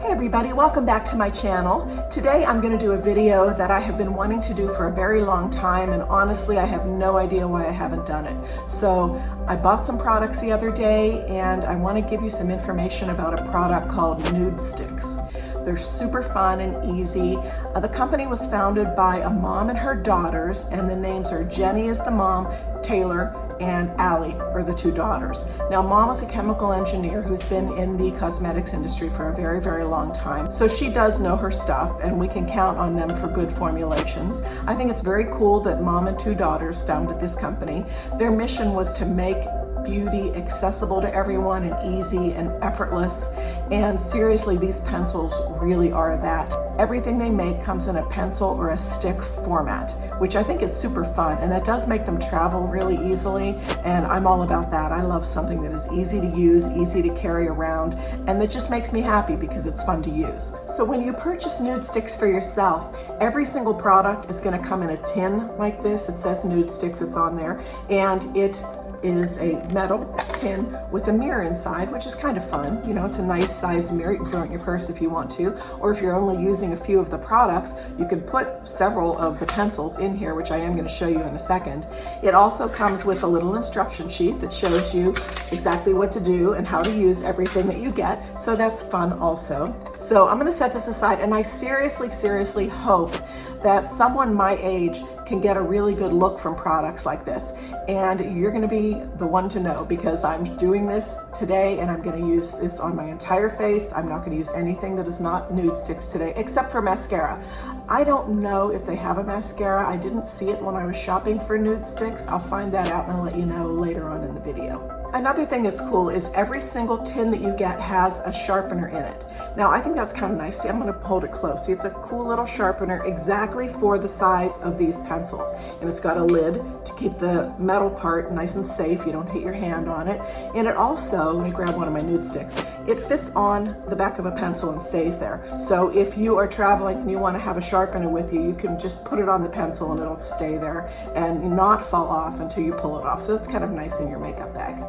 Hey everybody, welcome back to my channel. Today I'm going to do a video that I have been wanting to do for a very long time, and honestly I have no idea why I haven't done it. So I bought some products the other day and I want to give you some information about a product called Nudestix. They're super fun and easy. The company was founded by a mom and her daughters, and the names are Jenny is the mom, Taylor, and Allie are the two daughters. Now, mom is a chemical engineer who's been in the cosmetics industry for a very, very long time. So she does know her stuff, and we can count on them for good formulations. I think it's very cool that mom and two daughters founded this company. Their mission was to make beauty accessible to everyone and easy and effortless. And seriously, these pencils really are that. Everything they make comes in a pencil or a stick format, which I think is super fun, and that does make them travel really easily, and I'm all about that. I love something that is easy to use, easy to carry around, and that just makes me happy because it's fun to use. So when you purchase Nudestix for yourself, every single product is going to come in a tin like this. It says Nudestix, it's on there, and it is a metal tin with a mirror inside, which is kind of fun. You know, it's a nice size mirror. You can throw it in your purse if you want to, or if you're only using a few of the products, you can put several of the pencils in here, which I am going to show you in a second. It also comes with a little instruction sheet that shows you exactly what to do and how to use everything that you get, so that's fun also. So I'm going to set this aside, and I seriously hope that someone my age can get a really good look from products like this. And you're going to be the one to know, because I'm doing this today and I'm going to use this on my entire face. I'm not going to use anything that is not Nudestix today, except for mascara. I don't know if they have a mascara. I didn't see it when I was shopping for Nudestix. I'll find that out and I'll let you know later on in the video. Another thing that's cool is every single tin that you get has a sharpener in it. Now, I think that's kind of nice. See, I'm going to hold it close. See, it's a cool little sharpener exactly for the size of these pencils. And it's got a lid to keep the metal part nice and safe. You don't hit your hand on it. And it also, let me grab one of my Nudestix, it fits on the back of a pencil and stays there. So if you are traveling and you want to have a sharpener with you, you can just put it on the pencil and it'll stay there and not fall off until you pull it off. So it's kind of nice in your makeup bag.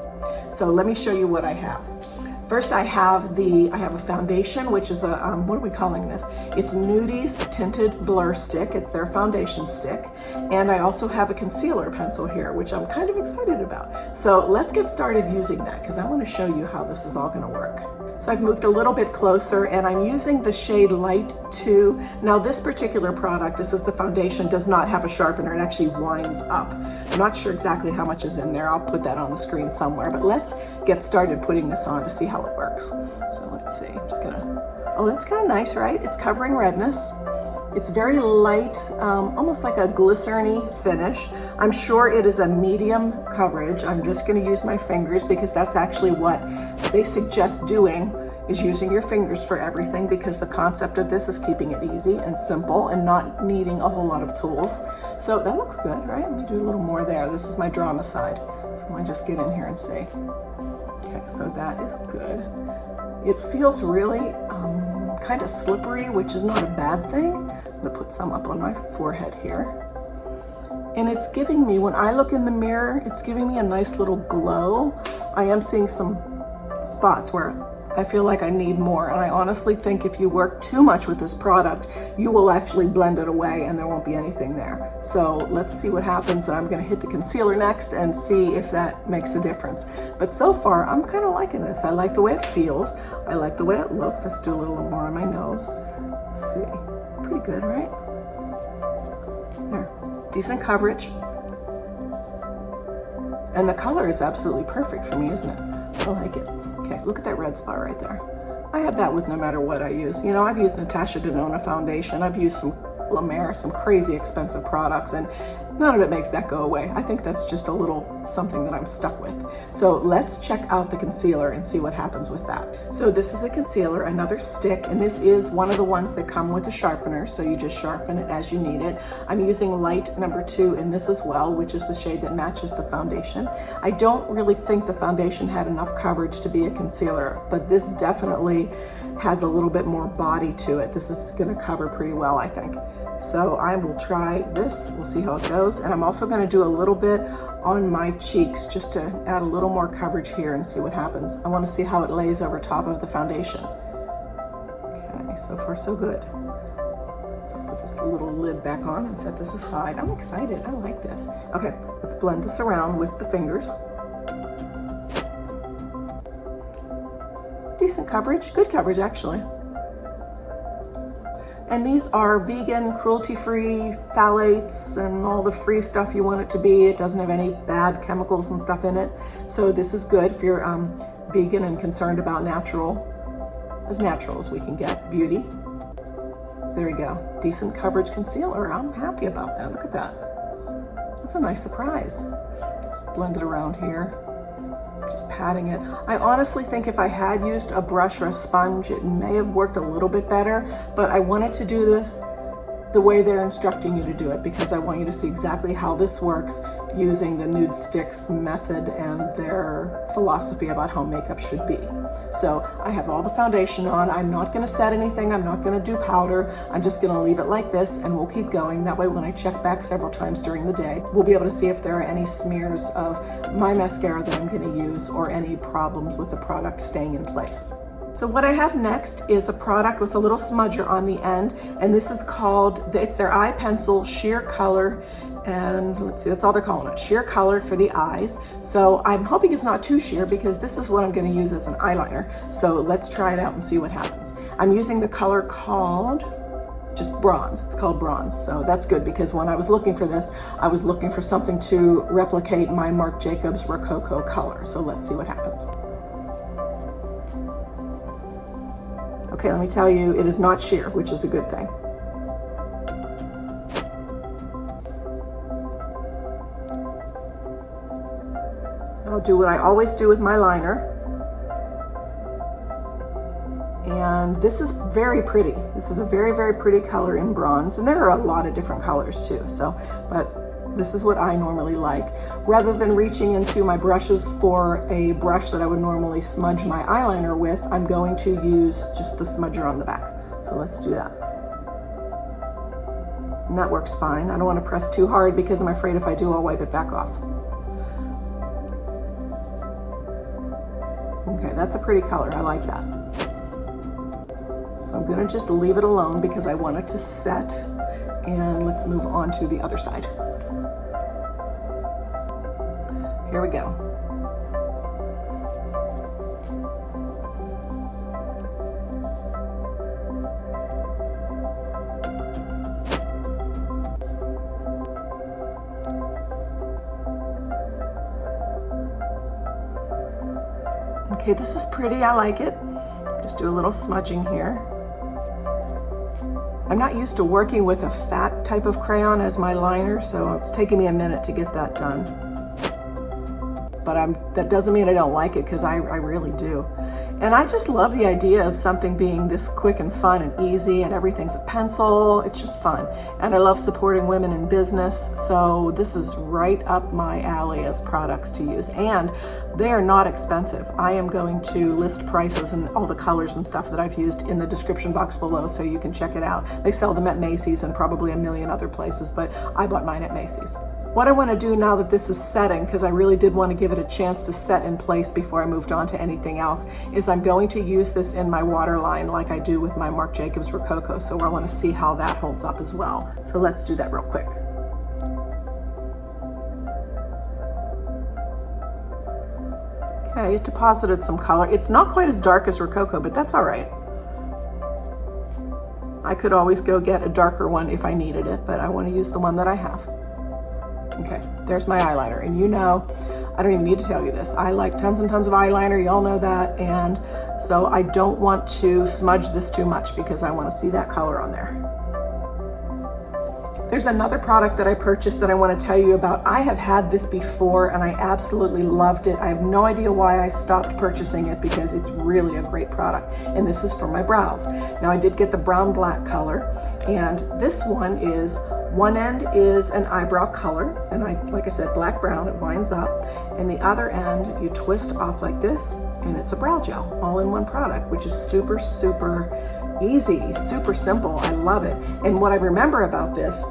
So let me show you what I have. First, I have a foundation, which is a, what are we calling this? It's Nudies Tinted Blur Stick. It's their foundation stick. And I also have a concealer pencil here, which I'm kind of excited about. So let's get started using that, because I want to show you how this is all going to work. So I've moved a little bit closer, and I'm using the shade Light 2. Now this particular product, this is the foundation, does not have a sharpener. It actually winds up. I'm not sure exactly how much is in there. I'll put that on the screen somewhere, but let's get started putting this on to see how it works. So let's see, I'm just gonna, oh, that's kind of nice, right? It's covering redness. It's very light, almost like a glycerin-y finish. I'm sure it is a medium coverage. I'm just gonna use my fingers because that's actually what they suggest doing, is using your fingers for everything, because the concept of this is keeping it easy and simple and not needing a whole lot of tools. So that looks good, right? Let me do a little more there. This is my drama side. So I just get in here and see. Okay, so that is good. It feels really kind of slippery, which is not a bad thing. I'm gonna put some up on my forehead here. And it's giving me, when I look in the mirror, it's giving me a nice little glow. I am seeing some spots where I feel like I need more, and I honestly think if you work too much with this product, you will actually blend it away and there won't be anything there. So let's see what happens. I'm going to hit the concealer next and see if that makes a difference. But so far, I'm kind of liking this. I like the way it feels. I like the way it looks. Let's do a little more on my nose. Let's see. Pretty good, right? There. Decent coverage. And the color is absolutely perfect for me, isn't it? I like it. Okay, look at that red spot right there. I have that with no matter what I use. You know, I've used Natasha Denona foundation. I've used some La Mer, some crazy expensive products, and none of it makes that go away. I think that's just a little something that I'm stuck with. So let's check out the concealer and see what happens with that. So this is the concealer, another stick, and this is one of the ones that come with a sharpener, so you just sharpen it as you need it. I'm using Light number 2 in this as well, which is the shade that matches the foundation. I don't really think the foundation had enough coverage to be a concealer, but this definitely has a little bit more body to it. This is gonna cover pretty well, I think. So I will try this, we'll see how it goes. And I'm also gonna do a little bit on my cheeks just to add a little more coverage here and see what happens. I wanna see how it lays over top of the foundation. Okay, so far so good. So I'll put this little lid back on and set this aside. I'm excited, I like this. Okay, let's blend this around with the fingers. Decent coverage, good coverage actually. And these are vegan, cruelty-free, phthalates, and all the free stuff you want it to be. It doesn't have any bad chemicals and stuff in it. So this is good if you're vegan and concerned about as natural as we can get. Beauty. There we go. Decent coverage concealer. I'm happy about that. Look at that. That's a nice surprise. Let's blend it around here. Just patting it. I honestly think if I had used a brush or a sponge, it may have worked a little bit better, but I wanted to do this the way they're instructing you to do it because I want you to see exactly how this works using the Nudestix method and their philosophy about how makeup should be. So I have all the foundation on. I'm not going to set anything. I'm not going to do powder. I'm just going to leave it like this and we'll keep going. That way when I check back several times during the day, we'll be able to see if there are any smears of my mascara that I'm going to use or any problems with the product staying in place. So what I have next is a product with a little smudger on the end, and this is called, it's their eye pencil sheer color, and let's see, that's all they're calling it, sheer color for the eyes. So I'm hoping it's not too sheer because this is what I'm going to use as an eyeliner. So let's try it out and see what happens. I'm using the color called just bronze. It's called bronze. So that's good because when I was looking for this, I was looking for something to replicate my Marc Jacobs Rococo color. So let's see what happens. Okay, let me tell you, it is not sheer, which is a good thing. I'll do what I always do with my liner. And this is very pretty. This is a very, very pretty color in bronze. And there are a lot of different colors too. So, but this is what I normally like. Rather than reaching into my brushes for a brush that I would normally smudge my eyeliner with, I'm going to use just the smudger on the back. So let's do that. And that works fine. I don't want to press too hard because I'm afraid if I do, I'll wipe it back off. Okay, that's a pretty color. I like that. So I'm going to just leave it alone because I want it to set. And let's move on to the other side. Here we go. Okay, this is pretty. I like it. Just do a little smudging here. I'm not used to working with a fat type of crayon as my liner, so it's taking me a minute to get that done. But that doesn't mean I don't like it because I really do. And I just love the idea of something being this quick and fun and easy and everything's a pencil. It's just fun. And I love supporting women in business. So this is right up my alley as products to use. And they are not expensive. I am going to list prices and all the colors and stuff that I've used in the description box below so you can check it out. They sell them at Macy's and probably a million other places, but I bought mine at Macy's. What I want to do now that this is setting, because I really did want to give it a chance to set in place before I moved on to anything else, is I'm going to use this in my waterline like I do with my Marc Jacobs Rococo. So I want to see how that holds up as well. So let's do that real quick. Okay, it deposited some color. It's not quite as dark as Rococo, but that's all right. I could always go get a darker one if I needed it, but I want to use the one that I have. Okay, there's my eyeliner, and you know, I don't even need to tell you this. I like tons and tons of eyeliner, y'all know that, and so I don't want to smudge this too much because I want to see that color on there. There's another product that I purchased that I want to tell you about. I have had this before and I absolutely loved it. I have no idea why I stopped purchasing it because it's really a great product. And this is for my brows. Now I did get the brown black color, and this one end is an eyebrow color, and like I said, black brown, it winds up, and the other end you twist off like this and it's a brow gel all in one product, which is super, super easy, super simple. I love it. And what I remember about this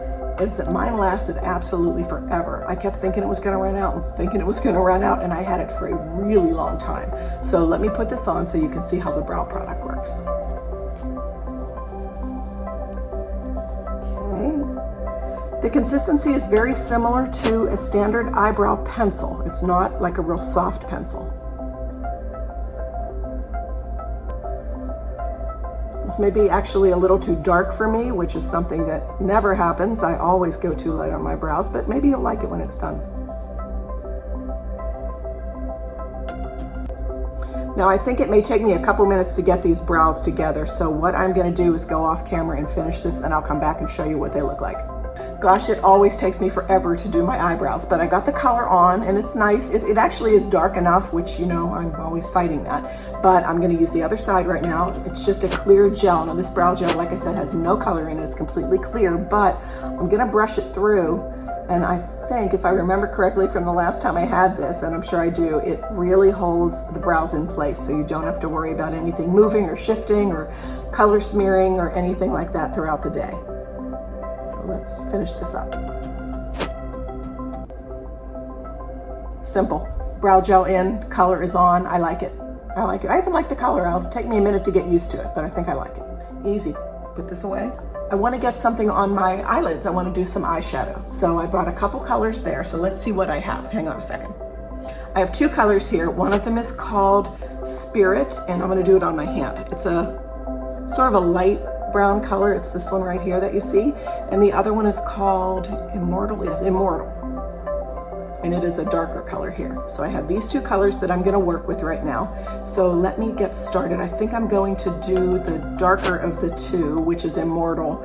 is that mine lasted absolutely forever. I kept thinking it was gonna run out and thinking it was gonna run out, and I had it for a really long time. So let me put this on so you can see how the brow product works. The consistency is very similar to a standard eyebrow pencil. It's not like a real soft pencil. This may be actually a little too dark for me, which is something that never happens. I always go too light on my brows, but maybe you'll like it when it's done. Now I think it may take me a couple minutes to get these brows together, so what I'm gonna do is go off camera and finish this, and I'll come back and show you what they look like. Gosh, it always takes me forever to do my eyebrows, but I got the color on and it's nice. It actually is dark enough, which, you know, I'm always fighting that, but I'm gonna use the other side right now. It's just a clear gel. Now this brow gel, like I said, has no color in it. It's completely clear, but I'm gonna brush it through. And I think, if I remember correctly from the last time I had this, and I'm sure I do, it really holds the brows in place, so you don't have to worry about anything moving or shifting or color smearing or anything like that throughout the day. So let's finish this up. Simple. Brow gel in, color is on. I like it. I like it. I even like the color. It'll take me a minute to get used to it, but I think I like it. Easy. Put this away. I want to get something on my eyelids. I want to do some eyeshadow. So I brought a couple colors there. So let's see what I have. Hang on a second. I have two colors here. One of them is called Spirit, and I'm going to do it on my hand. It's a sort of a light brown color. It's this one right here that you see. And the other one is called Immortal. Yes, Immortal. And it is a darker color here. So I have these two colors that I'm gonna work with right now. So let me get started. I think I'm going to do the darker of the two, which is Immortal,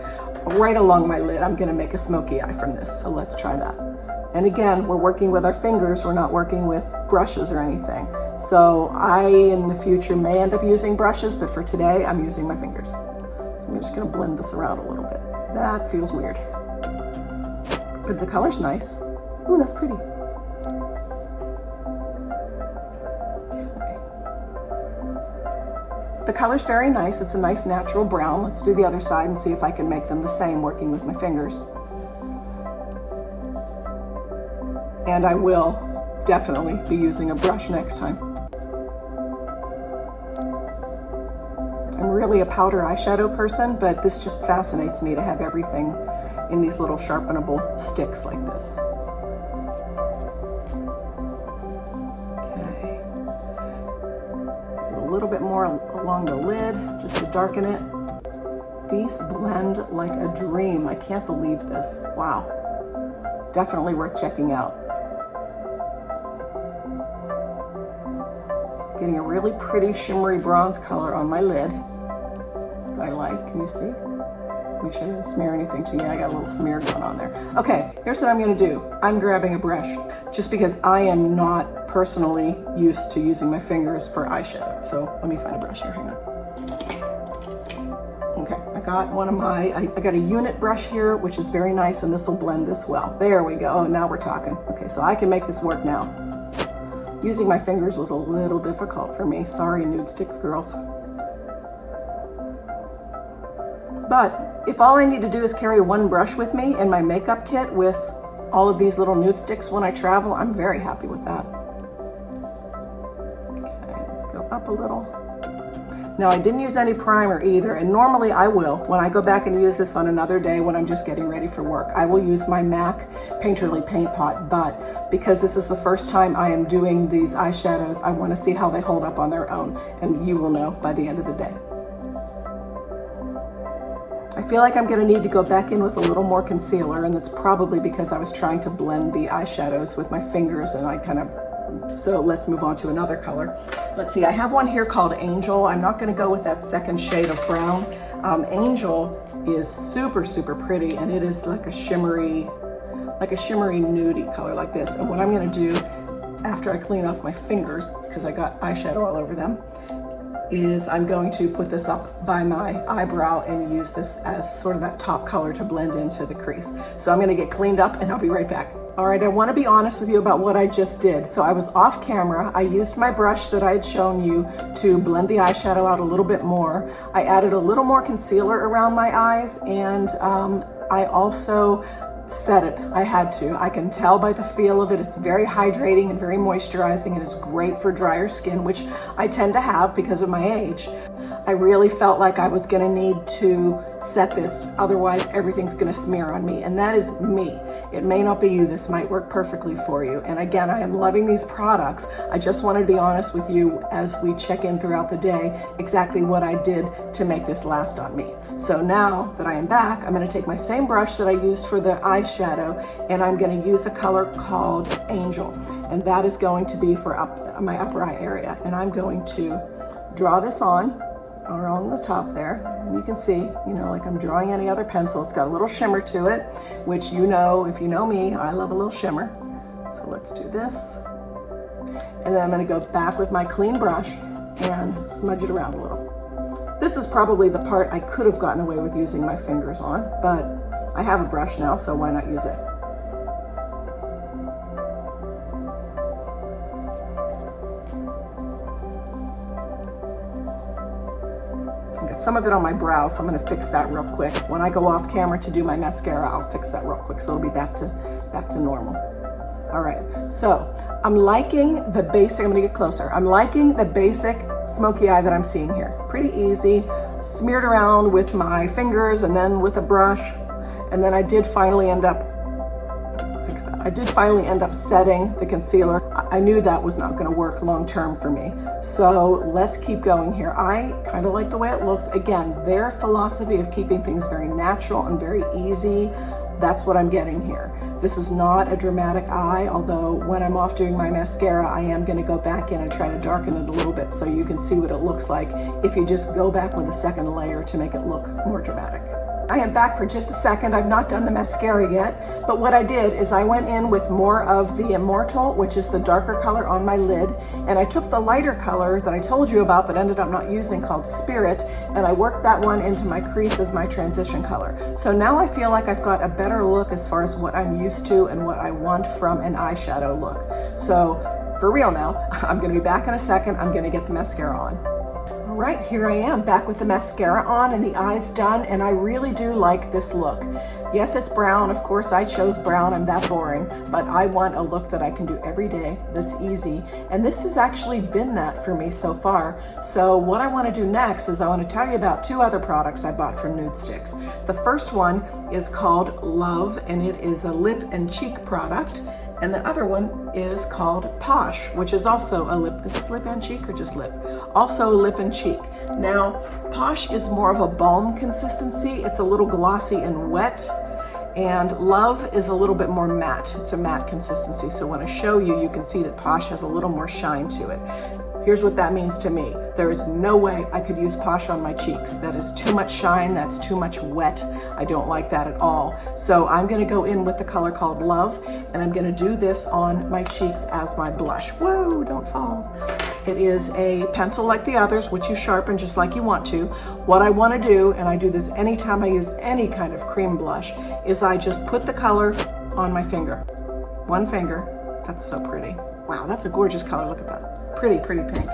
right along my lid. I'm gonna make a smoky eye from this, so let's try that. And again, we're working with our fingers. We're not working with brushes or anything. So I, in the future, may end up using brushes, but for today, I'm using my fingers. So I'm just gonna blend this around a little bit. That feels weird. But the color's nice. Ooh, that's pretty. The color's very nice. It's a nice natural brown. Let's do the other side and see if I can make them the same working with my fingers. And I will definitely be using a brush next time. I'm really a powder eyeshadow person, but this just fascinates me to have everything in these little sharpenable sticks like this. A little bit more along the lid just to darken it. These blend like a dream. I can't believe this. Wow. Definitely worth checking out. Getting a really pretty shimmery bronze color on my lid that I like. Can you see? Make sure I didn't smear anything too. Yeah, I got a little smear going on there. Okay, here's what I'm gonna do. I'm grabbing a brush just because I am not personally used to using my fingers for eyeshadow. So let me find a brush here, hang on. Okay, I got one of my, I got a unit brush here, which is very nice, and this will blend this well. There we go, oh, now we're talking. Okay, so I can make this work now. Using my fingers was a little difficult for me. Sorry, Nudestix girls. But if all I need to do is carry one brush with me in my makeup kit with all of these little Nudestix when I travel, I'm very happy with that. Okay, let's go up a little. Now I didn't use any primer either, and normally I will. When I go back and use this on another day when I'm just getting ready for work, I will use my MAC Painterly Paint Pot, but because this is the first time I am doing these eyeshadows, I want to see how they hold up on their own, and you will know by the end of the day. I feel like I'm going to need to go back in with a little more concealer, and that's probably because I was trying to blend the eyeshadows with my fingers, and I kind of... So let's move on to another color. Let's see, I have one here called Angel. I'm not going to go with that second shade of brown. Angel is super, super pretty, and it is like a shimmery nudie color like this. And what I'm going to do after I clean off my fingers, because I got eyeshadow all over them, is I'm going to put this up by my eyebrow and use this as sort of that top color to blend into the crease. So I'm going to get cleaned up and I'll be right back. All right, I want to be honest with you about what I just did. So I was off camera. I used my brush that I had shown you to blend the eyeshadow out a little bit more. I added a little more concealer around my eyes, and I also set it. I had to. I can tell by the feel of it. It's very hydrating and very moisturizing, and it's great for drier skin, which I tend to have because of my age. I really felt like I was gonna need to set this, otherwise everything's gonna smear on me, and that is me. It may not be you. This might work perfectly for you. And again, I am loving these products. I just wanted to be honest with you as we check in throughout the day exactly what I did to make this last on me. So now that I am back, I'm gonna take my same brush that I used for the eyeshadow, and I'm gonna use a color called Angel. And that is going to be for my upper eye area. And I'm going to draw this on along the top there. And you can see, like I'm drawing any other pencil. It's got a little shimmer to it, which if you know me, I love a little shimmer. So let's do this. And then I'm gonna go back with my clean brush and smudge it around a little. This is probably the part I could have gotten away with using my fingers on, but I have a brush now, so why not use it? Some of it on my brow, so I'm gonna fix that real quick. When I go off camera to do my mascara, I'll fix that real quick, so it'll be back to normal. All right, so I'm liking the basic, I'm gonna get closer. I'm liking the basic smoky eye that I'm seeing here. Pretty easy, smeared around with my fingers and then with a brush. And then I did finally end up setting the concealer. I knew that was not gonna work long term for me. So let's keep going here. I kind of like the way it looks. Again, their philosophy of keeping things very natural and very easy, that's what I'm getting here. This is not a dramatic eye, although when I'm off doing my mascara, I am gonna go back in and try to darken it a little bit so you can see what it looks like if you just go back with a second layer to make it look more dramatic. I am back for just a second. I've not done the mascara yet, but what I did is I went in with more of the Immortal, which is the darker color on my lid, and I took the lighter color that I told you about but ended up not using called Spirit, and I worked that one into my crease as my transition color. So now I feel like I've got a better look as far as what I'm used to and what I want from an eyeshadow look. So for real now, I'm gonna be back in a second. I'm gonna get the mascara on. All right, here I am back with the mascara on and the eyes done, and I really do like this look. Yes, it's brown. Of course, I chose brown. I'm that boring, but I want a look that I can do every day that's easy. And this has actually been that for me so far. So what I want to do next is I want to tell you about two other products I bought from Nudestix. The first one is called Love, and it is a lip and cheek product. And the other one is called Posh, which is also a lip. Is this lip and cheek or just lip? Also lip and cheek. Now, Posh is more of a balm consistency. It's a little glossy and wet. And Love is a little bit more matte. It's a matte consistency. So when I show you, you can see that Posh has a little more shine to it. Here's what that means to me. There is no way I could use Posh on my cheeks. That is too much shine, that's too much wet. I don't like that at all. So I'm gonna go in with the color called Love, and I'm gonna do this on my cheeks as my blush. Whoa, don't fall. It is a pencil like the others, which you sharpen just like you want to. What I wanna do, and I do this anytime I use any kind of cream blush, is I just put the color on my finger. One finger. That's so pretty. Wow, that's a gorgeous color, look at that. Pretty, pretty pink.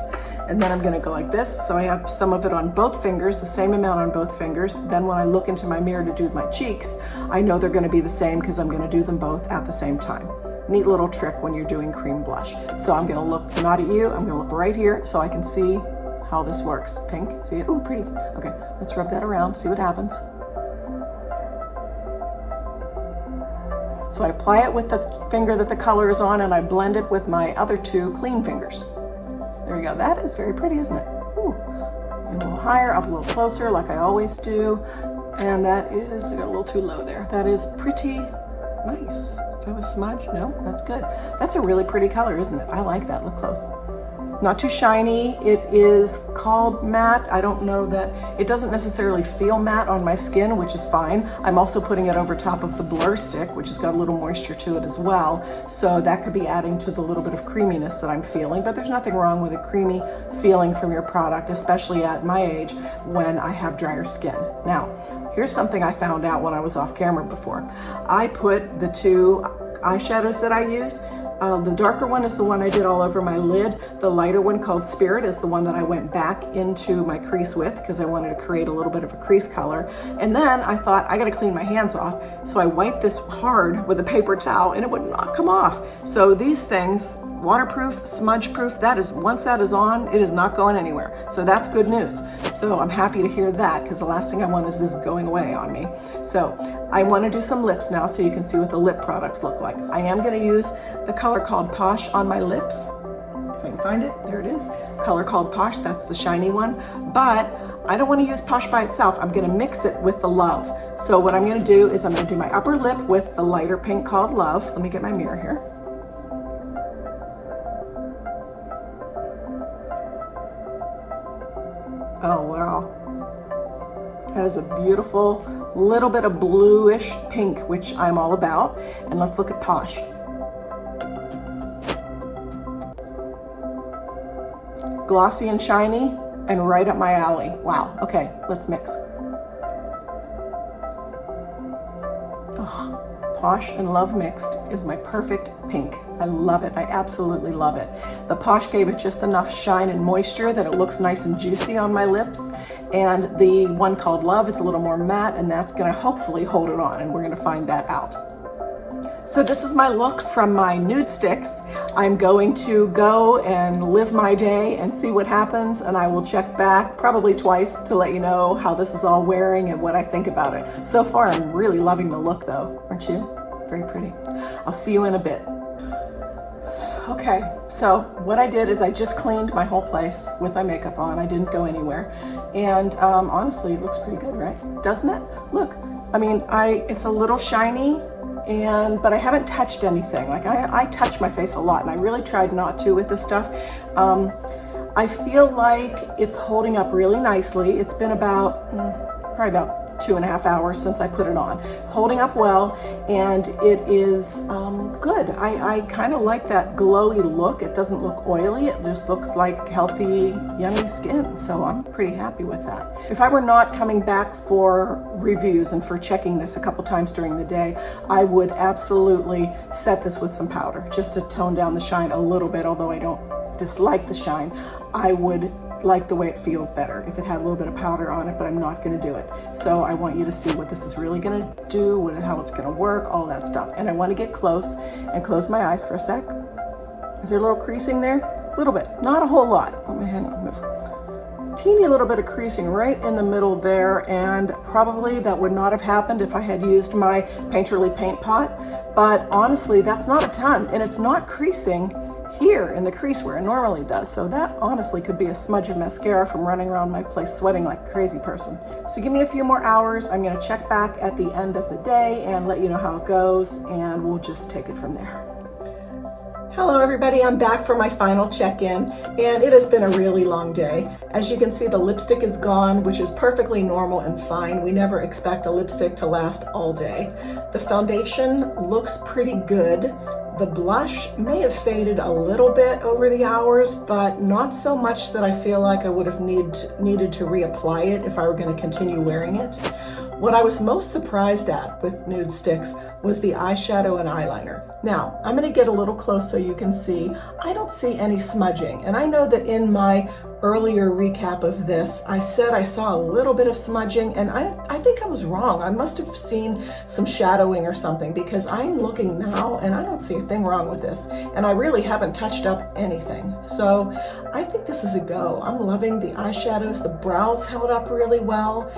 And then I'm gonna go like this. So I have some of it on both fingers, the same amount on both fingers. Then when I look into my mirror to do my cheeks, I know they're gonna be the same because I'm gonna do them both at the same time. Neat little trick when you're doing cream blush. So I'm gonna look not at you, I'm gonna look right here so I can see how this works. Pink, see it? Ooh, pretty. Okay, let's rub that around, see what happens. So I apply it with the finger that the color is on, and I blend it with my other two clean fingers. There we go. That is very pretty, isn't it? Ooh. A little higher, up a little closer, like I always do. And that is, I got a little too low there. That is pretty nice. Do I have a smudge? No, that's good. That's a really pretty color, isn't it? I like that. Look close. Not too shiny. It is called matte. I don't know that, it doesn't necessarily feel matte on my skin, which is fine. I'm also putting it over top of the blur stick, which has got a little moisture to it as well. So that could be adding to the little bit of creaminess that I'm feeling, but there's nothing wrong with a creamy feeling from your product, especially at my age when I have drier skin. Now, here's something I found out when I was off camera before. I put the two eyeshadows that I use The darker one is the one I did all over my lid. The lighter one called Spirit is the one that I went back into my crease with because I wanted to create a little bit of a crease color. And then I thought, I gotta clean my hands off. So I wiped this hard with a paper towel and it would not come off. So these things, waterproof, smudge proof, that is, once that is on, it is not going anywhere. So that's good news. So I'm happy to hear that because the last thing I want is this going away on me. So I want to do some lips now so you can see what the lip products look like. I am going to use the color called Posh on my lips. If I can find it, there it is. Color called Posh, that's the shiny one. But I don't want to use Posh by itself. I'm going to mix it with the Love. So what I'm going to do is I'm going to do my upper lip with the lighter pink called Love. Let me get my mirror here. Oh, wow. That is a beautiful little bit of bluish pink, which I'm all about. And let's look at Posh. Glossy and shiny and right up my alley. Wow. Okay, let's mix. Oh, Posh and Love mixed is my perfect pink. I love it. I absolutely love it. The Posh gave it just enough shine and moisture that it looks nice and juicy on my lips. And the one called Love is a little more matte, and that's going to hopefully hold it on, and we're going to find that out. So this is my look from my Nudestix. I'm going to go and live my day and see what happens, and I will check back probably twice to let you know how this is all wearing and what I think about it. So far, I'm really loving the look though, aren't you? Very pretty. I'll see you in a bit. Okay, so what I did is I just cleaned my whole place with my makeup on. I didn't go anywhere. And honestly, it looks pretty good, right? Doesn't it? Look, I mean, it's a little shiny, but I haven't touched anything. Like I touch my face a lot, and I really tried not to with this stuff. I feel like it's holding up really nicely. It's been probably about 2.5 hours since I put it on. Holding up well, and it is good. I kind of like that glowy look. It doesn't look oily. It just looks like healthy, yummy skin. So I'm pretty happy with that. If I were not coming back for reviews and for checking this a couple times during the day, I would absolutely set this with some powder just to tone down the shine a little bit. Although I don't dislike the shine, I would like the way it feels better if it had a little bit of powder on it, but I'm not going to do it. So I want you to see what this is really going to do, how it's going to work, all that stuff. And I want to get close and close my eyes for a sec. Is there a little creasing there? A little bit, not a whole lot. Let me hang on, move. Teeny little bit of creasing right in the middle there, and probably that would not have happened if I had used my Painterly paint pot. But honestly, that's not a ton, and it's not creasing here in the crease where it normally does. So that honestly could be a smudge of mascara from running around my place sweating like a crazy person. So give me a few more hours. I'm going to check back at the end of the day and let you know how it goes, and we'll just take it from there. Hello everybody, I'm back for my final check-in, and it has been a really long day. As you can see, the lipstick is gone, which is perfectly normal and fine. We never expect a lipstick to last all day. The foundation looks pretty good. The blush may have faded a little bit over the hours, but not so much that I feel like I would have needed to reapply it if I were going to continue wearing it. What I was most surprised at with Nudestix was the eyeshadow and eyeliner. Now, I'm going to get a little close so you can see. I don't see any smudging, and I know that in my earlier recap of this, I said I saw a little bit of smudging, and I think I was wrong. I must have seen some shadowing or something, because I'm looking now and I don't see a thing wrong with this, and I really haven't touched up anything. So I think this is a go. I'm loving the eyeshadows. The brows held up really well.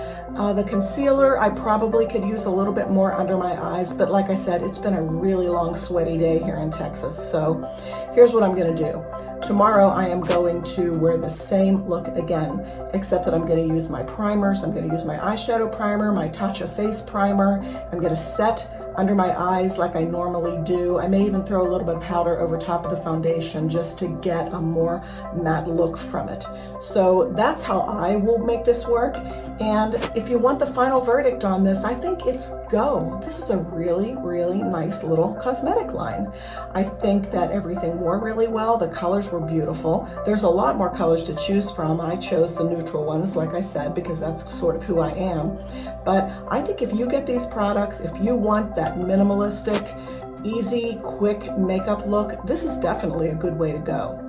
The concealer, I probably could use a little bit more under my eyes, but like I said, it's been a really long sweaty day here in Texas. So here's what I'm going to do. Tomorrow I am going to wear the same look again, except that I'm going to use my primers. I'm going to use my eyeshadow primer, my Tatcha face primer. I'm going to set under my eyes like I normally do. I may even throw a little bit of powder over top of the foundation just to get a more matte look from it. So that's how I will make this work. And if you want the final verdict on this, I think it's go. This is a really, really nice little cosmetic line. I think that everything wore really well. The colors were beautiful. There's a lot more colors to choose from. I chose the neutral ones, like I said, because that's sort of who I am. But I think if you get these products, if you want that minimalistic, easy, quick makeup look, this is definitely a good way to go.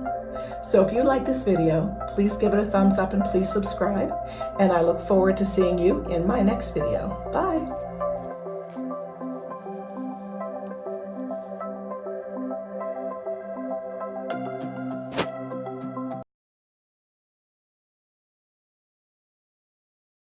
So if you like this video, please give it a thumbs up and please subscribe. And I look forward to seeing you in my next video. Bye.